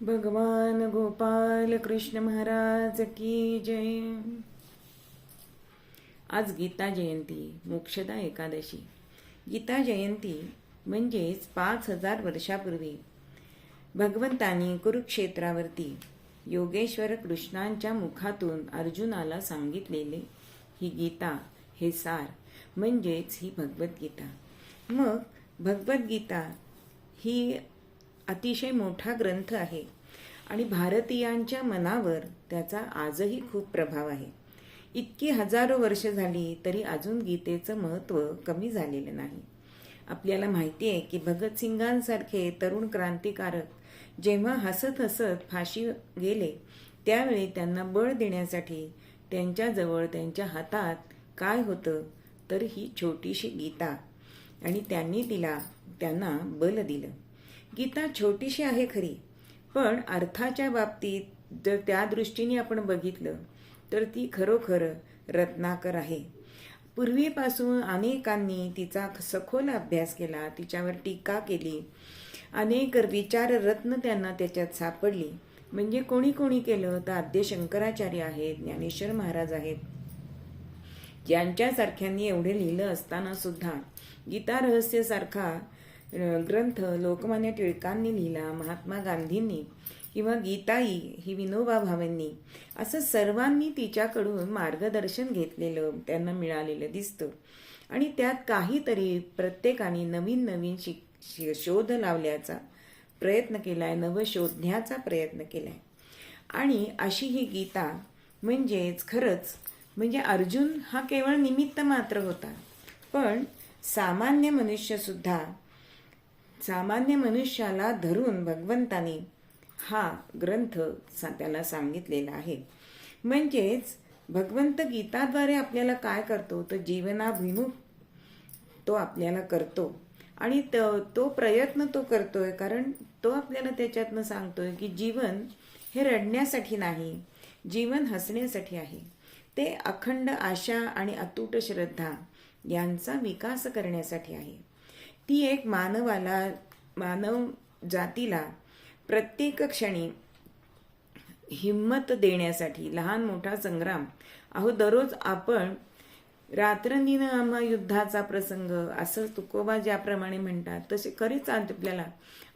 भगवान गोपाल कृष्ण महाराज की जय. आज गीता जयंती, मोक्षदा एकादशी. गीता जयंती म्हणजेच 5000 वर्षापूर्वी भगवंतांनी कुरुक्षेत्रावरती योगेश्वर कृष्णांच्या मुखातून अर्जुनाला सांगितलेले ही गीता, हे सार म्हणजेच ही भगवद्गीता. मग भगवद्गीता ही अतिशय मोठा ग्रंथ आहे आणि भारतीयांच्या मनावर त्याचा आजही खूप प्रभाव आहे. इतकी हजारो वर्ष झाली तरी अजून गीतेचं महत्त्व कमी झालेलं नाही. आपल्याला माहिती आहे की भगतसिंगांसारखे तरुण क्रांतिकारक जेव्हा हसत हसत फाशी गेले त्यावेळी त्यांना बळ देण्यासाठी त्यांच्याजवळ त्यांच्या हातात काय होतं तर ही छोटीशी गीता, आणि त्यांनी त्यांना बल दिलं. गीता छोटीशी आहे खरी, पण अर्थाच्या बाबतीत जर त्या दृष्टीने आपण बघितलं तर ती खरोखर रत्नाकर आहे. पूर्वीपासून अनेकांनी तिचा सखोल अभ्यास केला, तिच्यावर टीका केली, अनेक विचाररत्न त्यांना त्याच्यात सापडली. म्हणजे कोणी कोणी केलं तर आद्य शंकराचार्य आहेत, ज्ञानेश्वर महाराज आहेत, ज्यांच्यासारख्यांनी एवढे लिहिलं असताना सुद्धा गीता रहस्यसारखा ग्रंथ लोकमान्य टिळकांनी लिहिला, महात्मा गांधींनी, किंवा गीताई ही विनोबा भावेंनी, असं सर्वांनी तिच्याकडून मार्गदर्शन घेतलेलं त्यांना मिळालेलं दिसतं. आणि त्यात काहीतरी प्रत्येकाने नवीन नवीन शोध लावल्याचा प्रयत्न केलाय, नवं शोधण्याचा प्रयत्न केलाय. आणि अशी ही गीता म्हणजेच खरंच म्हणजे अर्जुन हा केवळ निमित्त मात्र होता, पण सामान्य मनुष्याला धरून भगवंतानी हा ग्रंथ त्याला सांगितलेला आहे. म्हणजेच भगवंत गीताद्वारे आपल्याला काय करतो तर जीवनाभिमुख तो आपल्याला करतो. आणि तो प्रयत्न तो करतोय कारण तो आपल्याला त्याच्यातनं सांगतोय की जीवन हे रडण्यासाठी नाही, जीवन हसण्यासाठी आहे. ते अखंड आशा आणि अतूट श्रद्धा यांचा विकास करण्यासाठी आहे. ती एक मानव जातीला प्रत्येक क्षणी हिम्मत देण्यासाठी आपला मोठा संग्राम. दररोज आपण रात्रंदिन युद्धाचा प्रसंग, असं तुकोबा ज्याप्रमाणे म्हणतात तसे खरेच आपल्याला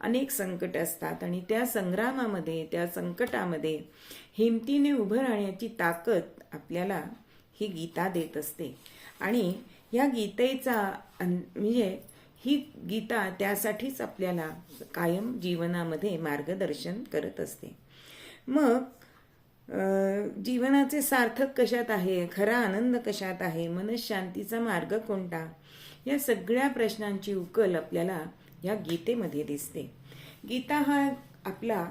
अनेक संकट असतात, आणि त्या संग्रामामध्ये, त्या संकटामध्ये हिमतीने उभं राहण्याची ताकद आपल्याला ही गीता देत असते. आणि या गीतेचा म्हणजे ही गीता त्यासाठीच आपल्याला कायम जीवनामध्ये मार्गदर्शन करत असते. मग जीवनाचे सार्थक कशात आहे, खरा आनंद कशात आहे, मनशांतीचा मार्ग कोणता, या सगळ्या प्रश्नांची उकल आपल्याला या गीतेमध्ये दिसते. गीता हा आपला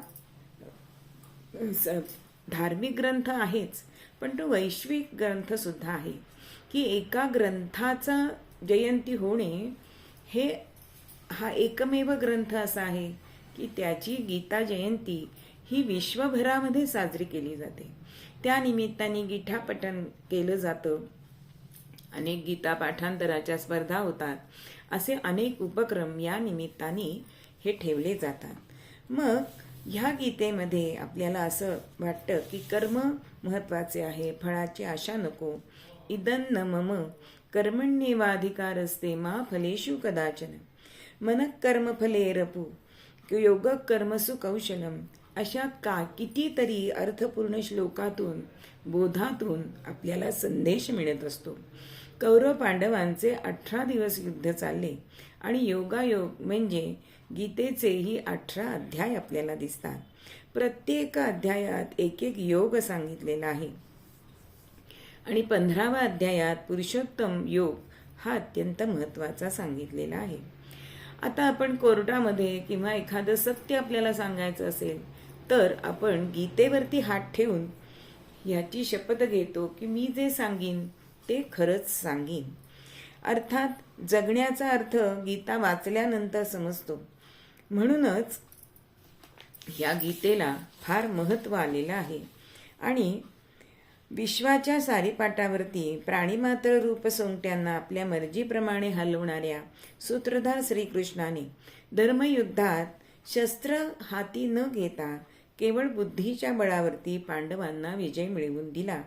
धार्मिक ग्रंथ आहेच, पण तो वैश्विक ग्रंथ सुद्धा आहे. की एका ग्रंथाचा जयंती होणे हा एकमेव ग्रंथ असा आहे की त्याची गीता जयंती ही विश्वभरामध्ये साजरी केली जाते. त्या निमित्ताने गीतापठण केलं जातं, अनेक गीता पाठांतराच्या स्पर्धा होतात, असे अनेक उपक्रम या निमित्ताने हे ठेवले जातात. मग ह्या गीतेमध्ये आपल्याला असं वाटतं की कर्म महत्त्वाचे आहे, फळाची आशा नको. इदं न मम कर्मण्येवाधिकारस्ते मा फलेषु कदाचन मन कर्मफले रपू योग कर्मसु कौशलम. अशा कितीतरी अर्थपूर्ण श्लोकातून, बोधातून आपल्याला संदेश मिळत असतो. कौरव पांडवांचे 18 दिवस युद्ध चालले आणि योगायोग म्हणजे गीतेचेही 18 अध्याय आपल्याला दिसतात. प्रत्येक अध्यायात एक एक योग सांगितलेला आहे, आणि 15व्या अध्यायात पुरुषोत्तम योग हा अत्यंत महत्त्वाचा सांगितलेला आहे. आता आपण कोर्टामध्ये किंवा एखादं सत्य आपल्याला सांगायचं असेल तर आपण गीतेवरती हात ठेवून याची शपथ घेतो की मी जे सांगीन ते खरंच सांगीन. अर्थात जगण्याचा अर्थ गीता वाचल्यानंतर समजतो. म्हणूनच या गीतेला फार महत्त्व आलेलं आहे. आणि विश्वाच्या सारीपाटावरती प्राणीमात्र रूप सोंगट्यांना आपल्या मर्जीप्रमाणे हलवणाऱ्या सूत्रधार श्रीकृष्णाने धर्मयुद्धात शस्त्र हाती न घेता केवळ बुद्धीच्या बळावरती पांडवांना विजय मिळवून दिला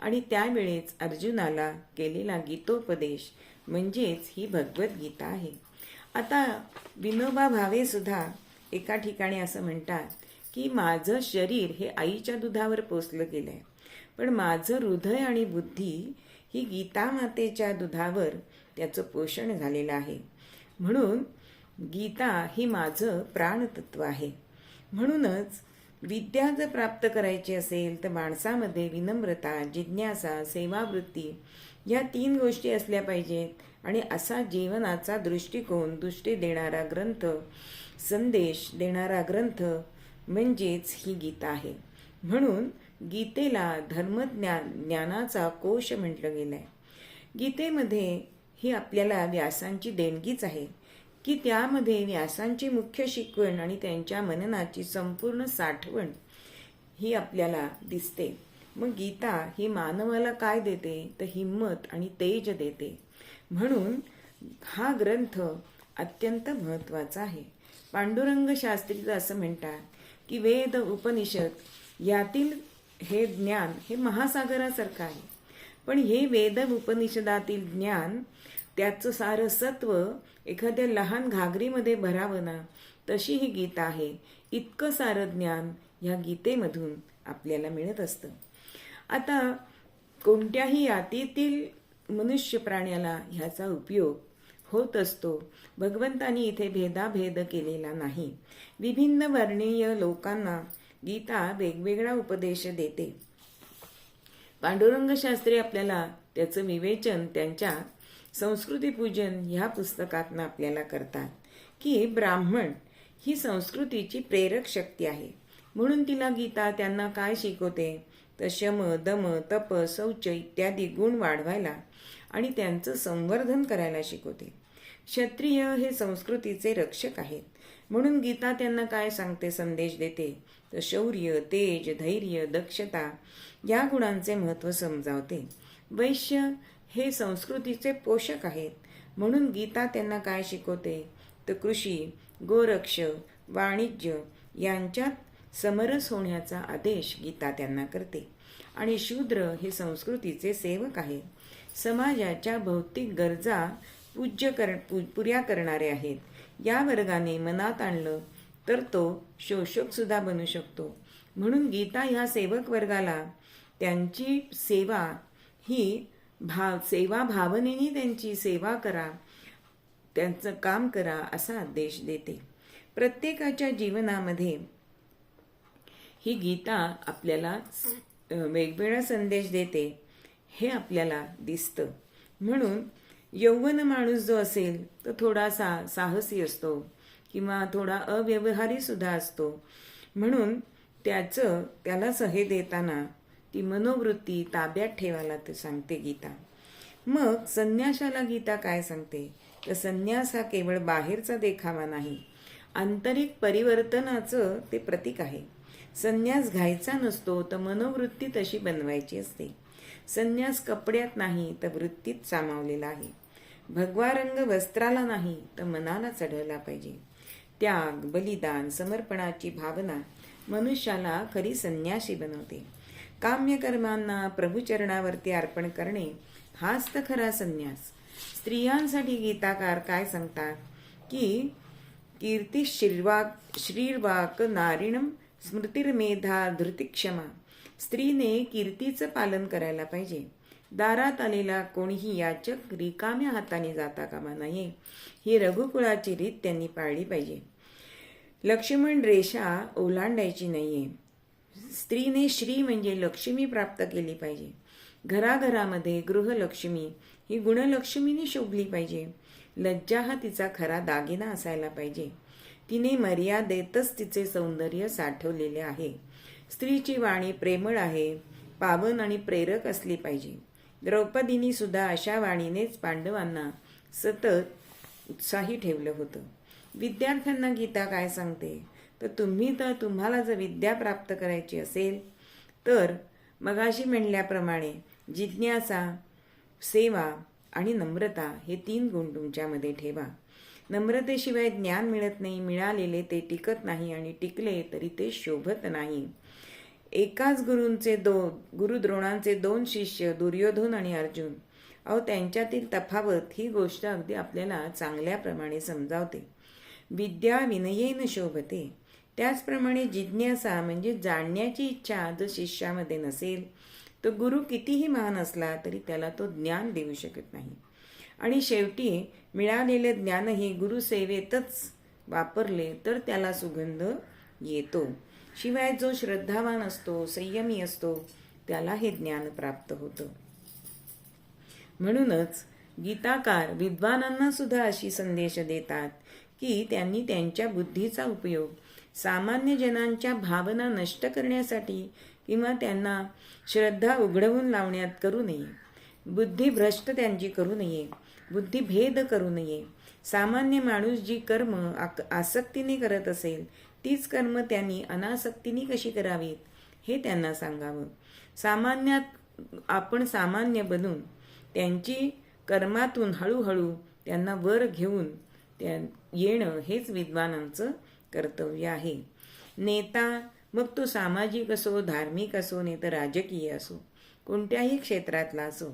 आणि त्यावेळेस अर्जुनाला केलेला गीतोपदेश म्हणजेच ही भगवद्गीता आहे. आता विनोबा भावे सुद्धा एका ठिकाणी असं म्हणतात की माझं शरीर हे आईच्या दुधावर पोसलं गेलं आहे, पण माझं हृदय आणि बुद्धी ही गीता मातेच्या दुधावर त्याचं पोषण झालेलं आहे. म्हणून गीता ही माझं प्राणतत्व आहे. म्हणूनच विद्या जर प्राप्त करायची असेल तर माणसामध्ये विनम्रता, जिज्ञासा, सेवावृत्ती या 3 गोष्टी असल्या पाहिजेत. आणि असा जीवनाचा दृष्टिकोन दृष्टी देणारा ग्रंथ, संदेश देणारा ग्रंथ म्हणजेच ही गीता आहे. म्हणून गीतेला ज्ञानाचा कोश म्हटलं गेलं आहे. गीतेमध्ये ही आपल्याला व्यासांची देणगीच आहे की त्यामध्ये व्यासांची मुख्य शिकवण आणि त्यांच्या मननाची संपूर्ण साठवण ही आपल्याला दिसते. मग गीता ही मानवाला काय देते तर हिम्मत आणि तेज देते. म्हणून हा ग्रंथ अत्यंत महत्त्वाचा आहे. पांडुरंग शास्त्री असं म्हणतात की वेद उपनिषद यातील हे ज्ञान हे महासागरासारखं आहे, पण हे वेद उपनिषदातील ज्ञान त्याचं सारं सत्व एखाद्या लहान घागरीमध्ये भरावं ना, तशी ही गीता आहे. इतकं सारं ज्ञान ह्या गीतेमधून आपल्याला मिळत असतं. आता कोणत्याही यातीतील मनुष्य प्राण्याला ह्याचा उपयोग होत असतो. भगवंतानी इथे भेदाभेद केलेला नाही. विभिन्न वर्णीय लोकांना गीता वेगवेगळा उपदेश देते. पांडुरंग शास्त्री आपल्याला त्याचं विवेचन त्यांच्या संस्कृतीपूजन ह्या पुस्तकातनं आपल्याला करतात की ब्राह्मण ही संस्कृतीची प्रेरक शक्ती आहे. म्हणून तिला गीता त्यांना काय शिकवते तर शम, दम, तप, शौच इत्यादी गुण वाढवायला आणि त्यांचं संवर्धन करायला शिकवते. क्षत्रिय हे संस्कृतीचे रक्षक आहेत. म्हणून गीता त्यांना काय सांगते, संदेश देते तर शौर्य, तेज, धैर्य, दक्षता या गुणांचे महत्त्व समजावते. वैश्य हे संस्कृतीचे पोषक आहेत. म्हणून गीता त्यांना काय शिकवते तर कृषी, गोरक्ष, वाणिज्य यांच्यात समरस होण्याचा आदेश गीता त्यांना करते. आणि शूद्र हे संस्कृतीचे सेवक आहेत. समाजाच्या भौतिक गरजा पुऱ्या करणारे आहेत. या वर्गाने मनात आणलं तर तो शोषक सुद्धा बनू शकतो. म्हणून गीता ह्या सेवक वर्गाला त्यांची सेवा ही सेवा भावनेने त्यांची सेवा करा, त्यांचं काम करा असा आदेश देते. प्रत्येकाच्या जीवनामध्ये ही गीता आपल्याला वेगवेगळा संदेश देते हे आपल्याला दिसतं. म्हणून यौवन माणूस जो असेल तो थोडासा साहसी असतो किंवा थोडा अव्यवहारी सुद्धा असतो. म्हणून त्याला सहे देताना ती मनोवृत्ती ताब्यात ठेवायला ते सांगते गीता. मग संन्यासाला गीता काय सांगते तर संन्यास हा केवळ बाहेरचा देखावा नाही, आंतरिक परिवर्तनाचं ते प्रतीक आहे. संन्यास घ्यायचा नसतो तर मनोवृत्ती तशी बनवायची असते. संन्यास कपड्यात नाही तर वृत्तीत सामावलेला आहे. भगवा रंग वस्त्राला नाही तर मनाला चढवला पाहिजे. त्याग, बलिदान, समर्पणाची भावना मनुष्याला खरी संन्यासी बनवते. काम्यकर्मांना प्रभुचरणावरती अर्पण करणे हाच तर खरा संन्यास. स्त्रियांसाठी गीताकार काय सांगतात की कीर्ती श्रीर्वाक नारिणम स्मृतिर्मेधा धृतिक्षमा. स्त्रीने कीर्तीचं पालन करायला पाहिजे. दारात आलेला कोणीही याचक रिकाम्या हाताने जाता कामा नये. ही रघुकुळाची रीत त्यांनी पाळली पाहिजे. लक्ष्मण रेषा ओलांडायची नाहीये. स्त्रीने श्री म्हणजे लक्ष्मी प्राप्त केली पाहिजे. घराघरामध्ये गृहलक्ष्मी ही गुणलक्ष्मीने शोभली पाहिजे. लज्जा हा तिचा खरा दागिना असायला पाहिजे. तिने मर्यादेतच तिचे सौंदर्य साठवलेले आहे. स्त्रीची वाणी प्रेमळ आहे, पावन आणि प्रेरक असली पाहिजे. द्रौपदींनी सुद्धा अशा वाणीनेच पांडवांना सतत उत्साही ठेवलं होतं. विद्यार्थ्यांना गीता काय सांगते तर तुम्हाला जर विद्या प्राप्त करायची असेल तर मगाशी म्हणल्याप्रमाणे जिज्ञासा, सेवा आणि नम्रता हे 3 गुण तुमच्यामध्ये ठेवा. नम्रतेशिवाय ज्ञान मिळत नाही, मिळालेले ते टिकत नाही आणि टिकले तरी ते शोभत नाही. एकाच गुरु द्रोणांचे 2 शिष्य दुर्योधन आणि अर्जुन. त्यांच्यातील तफावत ही गोष्ट अगदी आपल्याला चांगल्याप्रमाणे समजावते. विद्या विनयेन शोभते. त्याचप्रमाणे जिज्ञासा म्हणजे जाणण्याची इच्छा जर शिष्यामध्ये नसेल तर गुरु कितीही महान असला तरी त्याला तो ज्ञान देऊ शकत नाही. आणि शेवटी मिळालेले ज्ञानही गुरुसेवेतच वापरले तर त्याला सुगंध येतो. शिवाय जो श्रद्धावान असतो, संयमी असतो, त्याला हे ज्ञान प्राप्त होतं. म्हणूनच गीताकार विद्वानांना सुद्धा अशी संदेश देतात की त्यांनी त्यांच्या बुद्धीचा उपयोग सामान्य जनांच्या भावना नष्ट करण्यासाठी किंवा त्यांना श्रद्धा उघडवून लावण्यात करू नये. बुद्धी भ्रष्ट त्यांची करू नये, बुद्धिभेद करू नये. सामान्य माणूस जी कर्म आसक्तीने करत असेल तीच कर्म त्यांनी अनासक्तीने कशी करावीत हे त्यांना सांगावं. आपण सामान्य बनून त्यांची कर्मातून हळूहळू त्यांना वर घेऊन येणं हेच विद्वानांचं कर्तव्य आहे. नेता मग तो सामाजिक असो, धार्मिक असो, नाही तर राजकीय असो, कोणत्याही क्षेत्रातला असो,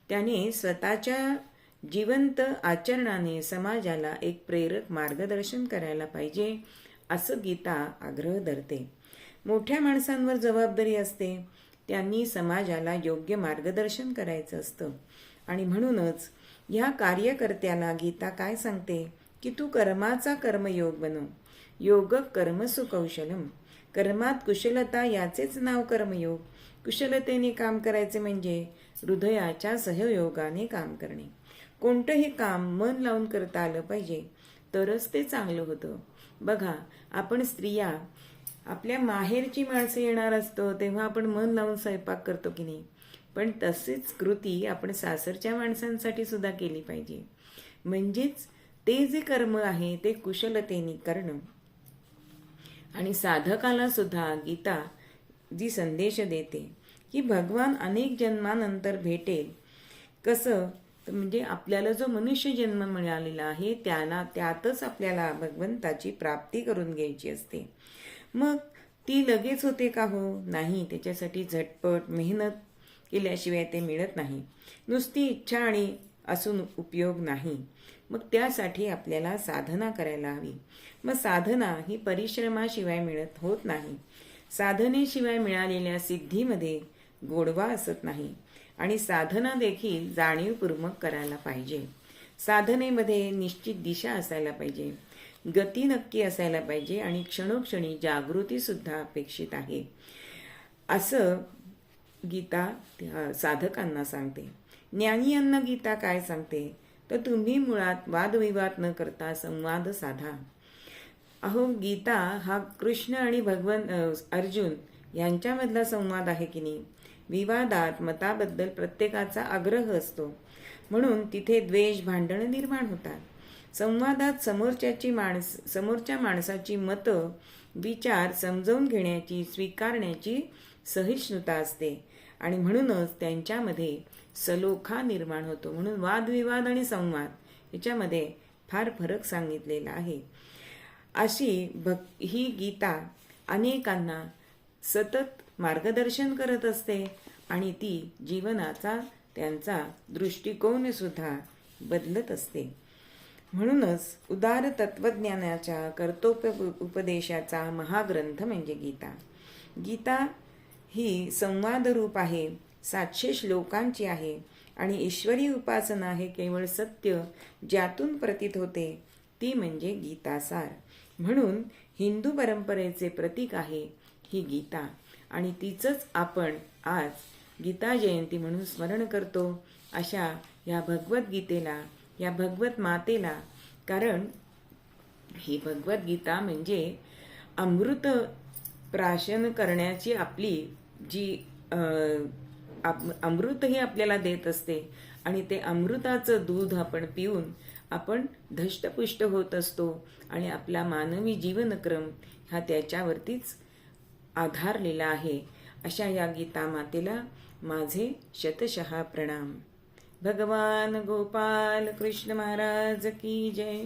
त्याने स्वतःच्या जिवंत आचरणाने समाजाला एक प्रेरक मार्गदर्शन करायला पाहिजे असं गीता आग्रह धरते. मोठ्या माणसांवर जबाबदारी असते, त्यांनी समाजाला योग्य मार्गदर्शन करायचं असतं. आणि म्हणूनच ह्या कार्यकर्त्याला गीता काय सांगते की तू कर्माचा कर्मयोग बनव. योग कर्मसु कौशलम. कर्मात कुशलता याचेच नाव कर्मयोग. कुशलतेने काम करायचे म्हणजे हृदयाच्या सहयोगाने काम करणे. कोणतंही काम मन लावून करता आलं पाहिजे तरच ते चांगलं होतं. बघा, आपण स्त्रिया आपल्या माहेरची माणसं येणार असतो तेव्हा आपण मन लावून स्वयंपाक करतो की नाही, पण तसेच कृती आपण सासरच्या माणसांसाठी सुद्धा केली पाहिजे. म्हणजेच ते जे कर्म आहे ते कुशलतेने करणं. आणि साधकाला सुद्धा गीता जी संदेश देते की भगवान अनेक जन्मानंतर भेटेल. कसं तर म्हणजे आपल्याला जो मनुष्य जन्म मिळालेला आहे त्यातच आपल्याला भगवंताची प्राप्ती करून घ्यायची असते. मग ती लगेच होते का हो? नाही, त्याच्यासाठी झटपट मेहनत केल्याशिवाय ते मिळत नाही. नुसती इच्छा आणि असून उपयोग नाही. मग त्यासाठी आपल्याला साधना करायला हवी. मग साधना ही परिश्रमाशिवाय होत नाही. साधनेशिवाय मिळालेल्या सिद्धीमध्ये गोडवा असत नाही. आणि साधना देखील जाणीवपूर्वक करायला पाहिजे. साधनेमध्ये निश्चित दिशा असायला पाहिजे, गती नक्की असायला पाहिजे आणि क्षणोक्षणी जागृती सुद्धा अपेक्षित आहे असं गीता साधकांना सांगते. ज्ञानियांना गीता काय सांगते तर तुम्ही मुळात वादविवाद न करता संवाद साधा. गीता हा कृष्ण आणि अर्जुन यांच्यामधला संवाद आहे की नाही. विवादात मताबद्दल प्रत्येकाचा आग्रह असतो, म्हणून तिथे द्वेष, भांडणं निर्माण होतात. संवादात समोरच्या माणसाची मतं, विचार समजावून घेण्याची, स्वीकारण्याची सहिष्णुता असते आणि म्हणूनच त्यांच्यामध्ये सलोखा निर्माण होतो. म्हणून वादविवाद आणि संवाद याच्यामध्ये फार फरक सांगितलेला आहे. अशी ही गीता अनेकांना सतत मार्गदर्शन करत असते आणि ती जीवनाचा त्यांचा दृष्टिकोन सुद्धा बदलत असते. म्हणूनच उदार तत्वज्ञानाच्या कर्तोपदेशाचा महाग्रंथ म्हणजे गीता. गीता ही संवाद रूप आहे, 700 श्लोकांची आहे आणि ईश्वरी उपासना हे केवळ सत्य ज्यातून प्रतीत होते ती म्हणजे गीतासार. म्हणून हिंदू परंपरेचे प्रतीक आहे ही गीता आणि तिचंच आपण आज गीता जयंती म्हणून स्मरण करतो. अशा या भगवद्गीतेला, या भगवत मातेला, कारण ही भगवद्गीता म्हणजे अमृत प्राशन करण्याची आपली जी अमृत ही आपल्याला देत असते आणि ते अमृताचं दूध आपण पिऊन आपण धष्टपुष्ट होत असतो आणि आपला मानवी जीवनक्रम हा त्याच्यावरतीच आधारलेला आहे. अशा या गीता मातेला माझे शतशः प्रणाम. भगवान गोपाल कृष्ण महाराज की जय.